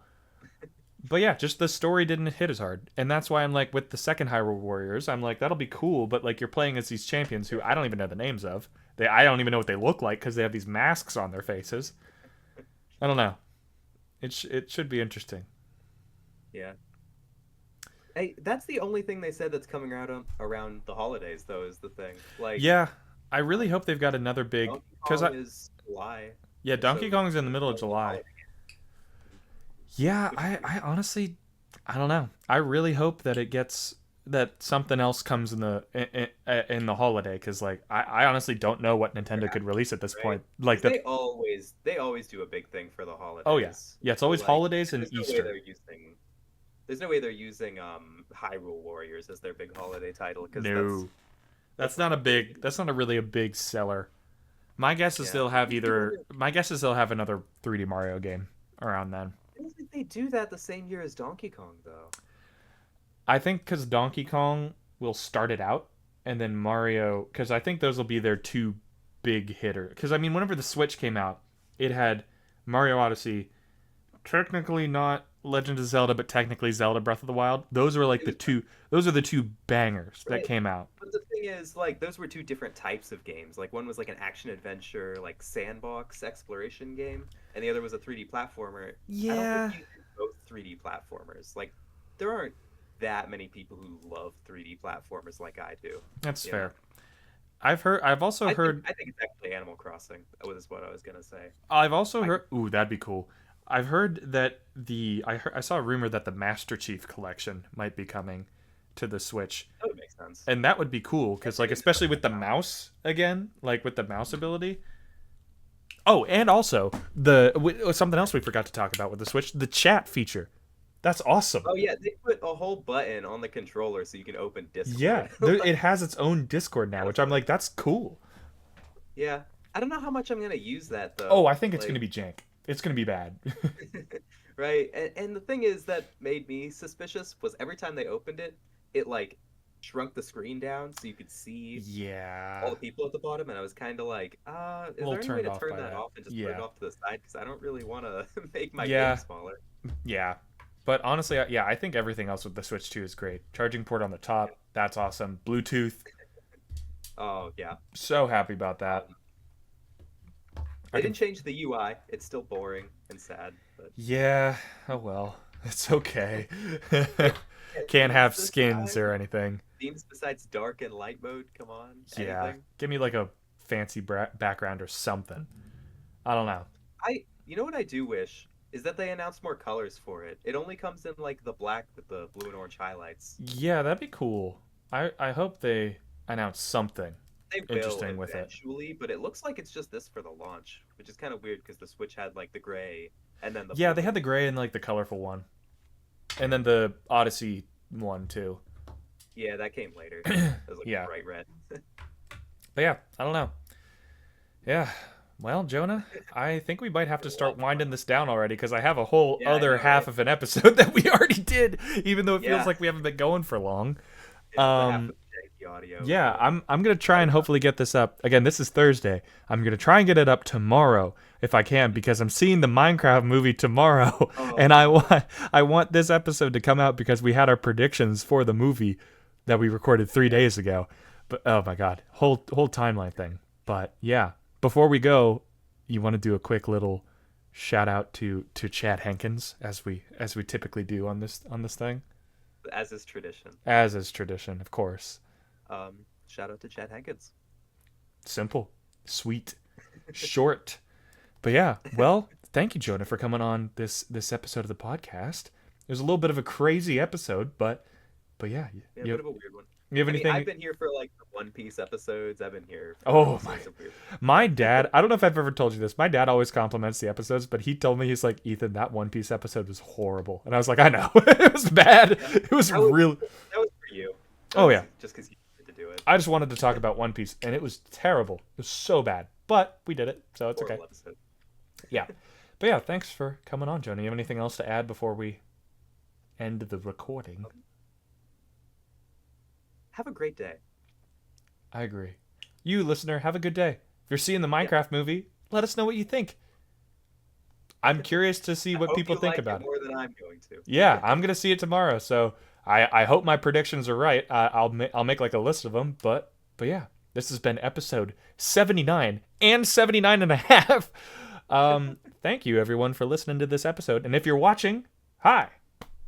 But yeah, just the story didn't hit as hard. And that's why I'm like, with the second Hyrule Warriors, I'm like, that'll be cool, but like you're playing as these champions who I don't even know the names of. I don't even know what they look like because they have these masks on their faces. I don't know. It should be interesting. Yeah. Hey, that's the only thing they said that's coming out around the holidays, though, is the thing. Like, yeah, I really hope they've got another big... Donkey Kong is July. Yeah, Donkey Kong's in the middle of July. Yeah, I honestly, I don't know. I really hope that it gets... that something else comes in the holiday, because like I honestly don't know what Nintendo could release at this point. Like they always do a big thing for the holidays. Oh yeah, it's always holidays and Easter. There's no way they're using Hyrule Warriors as their big holiday title. No, that's not a really big seller. My guess is they'll have another 3D Mario game around then. I don't think they do that the same year as Donkey Kong though. I think because Donkey Kong will start it out, and then Mario... Because I think those will be their two big hitters. Because, I mean, whenever the Switch came out, it had Mario Odyssey, technically not Legend of Zelda, but technically Zelda Breath of the Wild. Those were like the two. Those are the two bangers that came out. But the thing is, like, those were two different types of games. Like, one was like an action adventure, like sandbox exploration game, and the other was a 3D platformer. Yeah. I don't think you do both 3D platformers. Like, there aren't that many people who love 3D platformers like I do. That's you fair. know? I've also heard. I think it's actually Animal Crossing. That was what I was gonna say. I've also heard. Ooh, that'd be cool. I've heard that I saw a rumor that the Master Chief Collection might be coming to the Switch, That would make sense. and that would be cool because, like, especially with the mouse again, like with the mouse ability. Oh, and also something else we forgot to talk about with the Switch, the chat feature. That's awesome. Oh yeah, they put a whole button on the controller so you can open Discord. Yeah, it has its own Discord now, which I'm like, that's cool. Yeah, I don't know how much I'm gonna use that though. Oh, I think it's gonna be jank. It's gonna be bad. Right, and the thing is that made me suspicious was every time they opened it, it like shrunk the screen down so you could see Yeah. all the people at the bottom, and I was kind of like, is little there any way turned to off turn by that that. off and just Yeah. put it off to the side because I don't really want to make my Yeah. game smaller. Yeah. But honestly, yeah, I think everything else with the Switch 2 is great. Charging port on the top, that's awesome. Bluetooth, Oh yeah, so happy about that. they didn't change the UI. It's still boring and sad, but Yeah, oh well. It's okay. Can't have This skins time, or anything. themes besides dark and light mode. Come on, Yeah. anything? Give me like a fancy background or something. I don't know. You know what I do wish is that they announced more colors for it. It only comes in like the black with the blue and orange highlights. Yeah, that'd be cool. I hope they announce something They will interesting with it. eventually, but it looks like it's just this for the launch, which is kind of weird because the Switch had like the gray and then the Yeah, blue. they had the gray and like the colorful one. And then the Odyssey one too. Yeah, that came later. It was like Yeah. bright red. But yeah, I don't know. Yeah. Well, Jonah, I think we might have to start winding this down already because I have a whole Yeah, I other know, half right? of an episode that we already did, even though it feels Yeah. like we haven't been going for long. It's half of the audio. Yeah, I'm gonna try and hopefully get this up. Again, this is Thursday. I'm gonna try and get it up tomorrow if I can because I'm seeing the Minecraft movie tomorrow, Oh. and I want this episode to come out because we had our predictions for the movie that we recorded 3 days ago. But oh my god, whole timeline thing. But yeah, before we go, you want to do a quick little shout out to Chad Hankins as we typically do on this thing, As is tradition. as is tradition, of course. Shout out to Chad Hankins. Simple, sweet, short. But yeah, well, thank you, Jonah, for coming on this episode of the podcast. It was a little bit of a crazy episode, but yeah, Yeah, a bit of a weird one. you have I mean, anything? I've been here for like the One Piece episodes. I've been here. For Oh, all my- sorts of weird- My dad, I don't know if I've ever told you this. My dad always compliments the episodes, but he told me, he's like, Ethan, that One Piece episode was horrible. And I was like, I know. It was bad. Yeah. It was That was- real. That was for you. That Oh, was yeah. Just because you wanted to do it. I just wanted to talk about One Piece, and it was terrible. It was so bad. But we did it, so it's okay. Horrible episode. Yeah. But yeah, thanks for coming on, Jonah. You have anything else to add before we end the recording? Have a great day. I agree. You, listener, have a good day. If you're seeing the Minecraft movie, let us know what you think. I'm curious to see I what hope people you think like about it. more than I'm going to. Yeah, I'm gonna see it tomorrow, so I hope my predictions are right. I'll make like a list of them, but yeah, this has been episode 79 and 79 and a half. Thank you everyone for listening to this episode, and if you're watching, hi,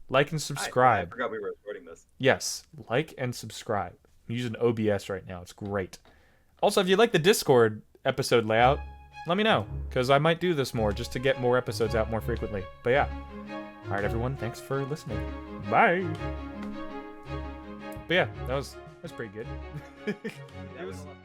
like and I subscribe. forgot we were recording this. Yes, like and subscribe. I'm using OBS right now. It's great. Also, if you like the Discord episode layout, let me know, because I might do this more just to get more episodes out more frequently. But yeah. All right, everyone. Thanks for listening. Bye. But yeah, that was pretty good. That was a lot.